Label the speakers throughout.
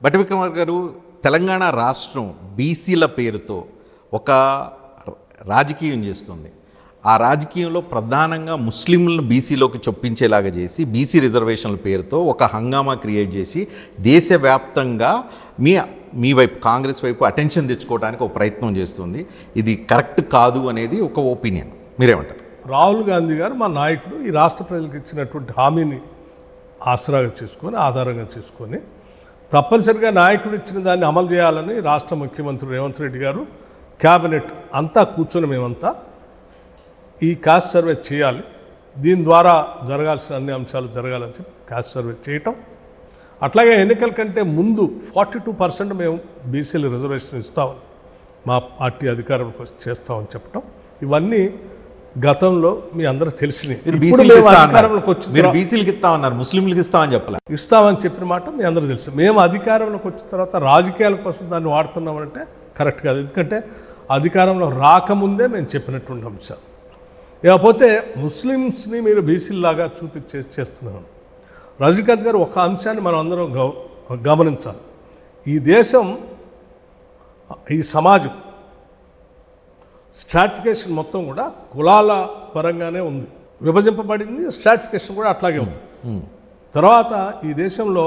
Speaker 1: భట్టి విక్రమార్క గారు, తెలంగాణ రాష్ట్రం బీసీల పేరుతో ఒక రాజకీయం చేస్తుంది. ఆ రాజకీయంలో ప్రధానంగా ముస్లింలను బీసీలోకి చొప్పించేలాగా చేసి బీసీ రిజర్వేషన్ల పేరుతో ఒక హంగామా క్రియేట్ చేసి దేశవ్యాప్తంగా మీ వైపు కాంగ్రెస్ వైపు అటెన్షన్ తెచ్చుకోవడానికి ఒక ప్రయత్నం చేస్తుంది. ఇది కరెక్ట్ కాదు అనేది ఒక ఒపీనియన్. మీరేమంటారు?
Speaker 2: రాహుల్ గాంధీ గారు మా నాయకుడు ఈ రాష్ట్ర ప్రజలకు ఇచ్చినటువంటి హామీని ఆసరాగా చేసుకొని ఆధారంగా చేసుకొని తప్పనిసరిగా నాయకుడు ఇచ్చిన దాన్ని అమలు చేయాలని రాష్ట్ర ముఖ్యమంత్రి రేవంత్ రెడ్డి గారు క్యాబినెట్ అంతా కూర్చొని మేమంతా ఈ కాస్ట్ సర్వే చేయాలి, దీని ద్వారా జరగాల్సిన అన్ని అంశాలు జరగాలని చెప్పి కాస్ట్ సర్వే చేయటం. అట్లాగే ఎన్నికల కంటే ముందు 42% మేము బీసీల రిజర్వేషన్ ఇస్తామని మా పార్టీ అధికారంలోకి వచ్చి చేస్తామని చెప్పటం, ఇవన్నీ గతంలో మీ అందరూ తెలిసినాయి.
Speaker 1: బీసీలకు ఇస్తామన్నారు, ముస్లింలకు ఇస్తామని చెప్పలే.
Speaker 2: ఇస్తామని చెప్పిన మాట మీ అందరూ తెలుసు. మేము అధికారంలోకి వచ్చిన తర్వాత రాజకీయాల కోసం దాన్ని వాడుతున్నామంటే కరెక్ట్ కాదు. ఎందుకంటే అధికారంలో రాకముందే మేము చెప్పినటువంటి అంశాలు. ఇకపోతే ముస్లిమ్స్ని మీరు బీసీలాగా చేస్తున్నాను. రజనీకాంత్ గారు ఒక అంశాన్ని మనం అందరం గమనించాలి. ఈ దేశం, ఈ సమాజం స్ట్రాటిఫికేషన్ మొత్తం కూడా కులాల పరంగానే ఉంది, విభజింపబడింది. స్ట్రాటిఫికేషన్ కూడా అట్లాగే ఉంది. తర్వాత ఈ దేశంలో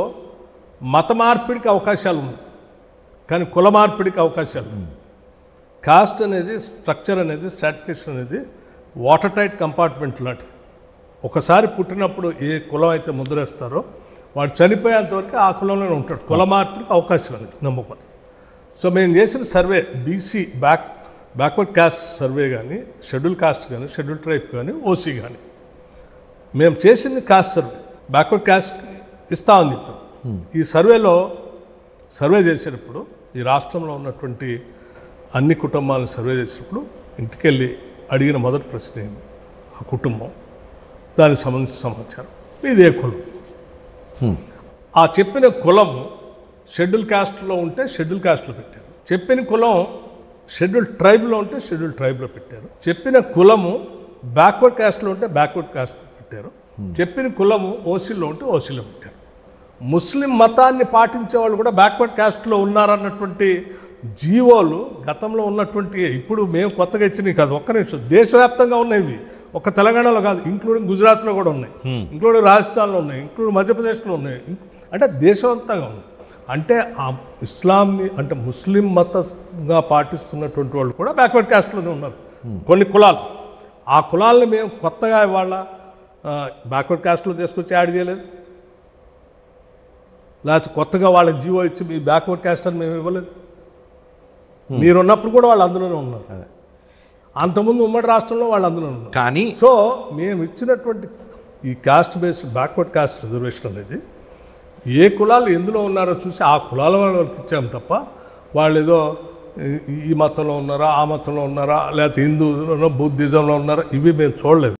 Speaker 2: మత మార్పిడికి అవకాశాలు ఉన్నాయి, కానీ కుల మార్పిడికి అవకాశాలు ఉన్నాయి. కాస్ట్ అనేది, స్ట్రక్చర్ అనేది, స్ట్రాటిఫికేషన్ అనేది వాటర్ టైట్ కంపార్ట్మెంట్ లాంటిది. ఒకసారి పుట్టినప్పుడు ఏ కులం అయితే ముద్రేస్తారో వాడు చనిపోయేంతవరకు ఆ కులంలోనే ఉంటాడు. కుల మార్పిడికి అవకాశం అనేది నమ్మకం. సో మేము చేసిన survey BC backward caste survey కానీ, షెడ్యూల్ కాస్ట్ కానీ, షెడ్యూల్ ట్రైబ్ కానీ, ఓసీ కానీ మేము చేసింది కాస్ట్ సర్వే. బ్యాక్వర్డ్ కాస్ట్ ఇస్తామని చెప్పాం. ఈ సర్వే చేసేటప్పుడు ఈ రాష్ట్రంలో ఉన్నటువంటి అన్ని కుటుంబాలను సర్వే చేసినప్పుడు ఇంటికెళ్ళి అడిగిన మొదటి ప్రశ్న ఏమి, ఆ కుటుంబం, దానికి సంబంధించిన సమాచారం, ఇదే కులం. ఆ చెప్పిన కులం షెడ్యూల్ కాస్ట్లో ఉంటే షెడ్యూల్ కాస్ట్లో పెట్టారు. చెప్పిన కులం షెడ్యూల్ ట్రైబ్లో ఉంటే షెడ్యూల్ ట్రైబ్లో పెట్టారు. చెప్పిన కులము బ్యాక్వర్డ్ కాస్ట్లో ఉంటే బ్యాక్వర్డ్ కాస్ట్లో పెట్టారు. చెప్పిన కులము ఓసీలో ఉంటే ఓసీలో పెట్టారు. ముస్లిం మతాన్ని పాటించే వాళ్ళు కూడా బ్యాక్వర్డ్ కాస్ట్లో ఉన్నారన్నటువంటి జీవోలు గతంలో ఉన్నటువంటి, ఇప్పుడు మేము కొత్తగా ఇచ్చినవి కాదు, ఒక్క నిమిషం, దేశవ్యాప్తంగా ఉన్నాయి. ఒక తెలంగాణలో కాదు, ఇంక్లూడింగ్ గుజరాత్లో కూడా ఉన్నాయి, ఇంక్లూడింగ్ రాజస్థాన్లో ఉన్నాయి, ఇంక్లూడింగ్ మధ్యప్రదేశ్లో ఉన్నాయి. అంటే దేశవ్యాప్తంగా ఉన్నాయి. అంటే ఆ ఇస్లాంని, అంటే ముస్లిం మతంగా పాటిస్తున్నటువంటి వాళ్ళు కూడా బ్యాక్వర్డ్ కాస్ట్లోనే ఉన్నారు కొన్ని కులాలు. ఆ కులాలని మేము కొత్తగా ఇవాళ బ్యాక్వర్డ్ కాస్ట్లో తీసుకొచ్చి యాడ్ చేయలేదు, లేకపోతే కొత్తగా వాళ్ళ జీవో ఇచ్చి మీ బ్యాక్వర్డ్ కాస్ట్ అని మేము ఇవ్వలేదు. మీరున్నప్పుడు కూడా వాళ్ళు అందులోనే ఉన్నారు. అంతకుముందు ఉమ్మడి రాష్ట్రంలో వాళ్ళు అందులో ఉన్నారు.
Speaker 1: కానీ
Speaker 2: సో మేము ఇచ్చినటువంటి ఈ cost based backward cost reservation అనేది ఏ కులాలు ఎందులో ఉన్నారో చూసి ఆ కులాల వాళ్ళకి ఇచ్చాము తప్ప వాళ్ళు ఏదో ఈ మతంలో ఉన్నారా, ఆ మతంలో ఉన్నారా, లేకపోతే హిందూలో బుద్ధిజంలో ఉన్నారా, ఇవి మేము చూడలేదు.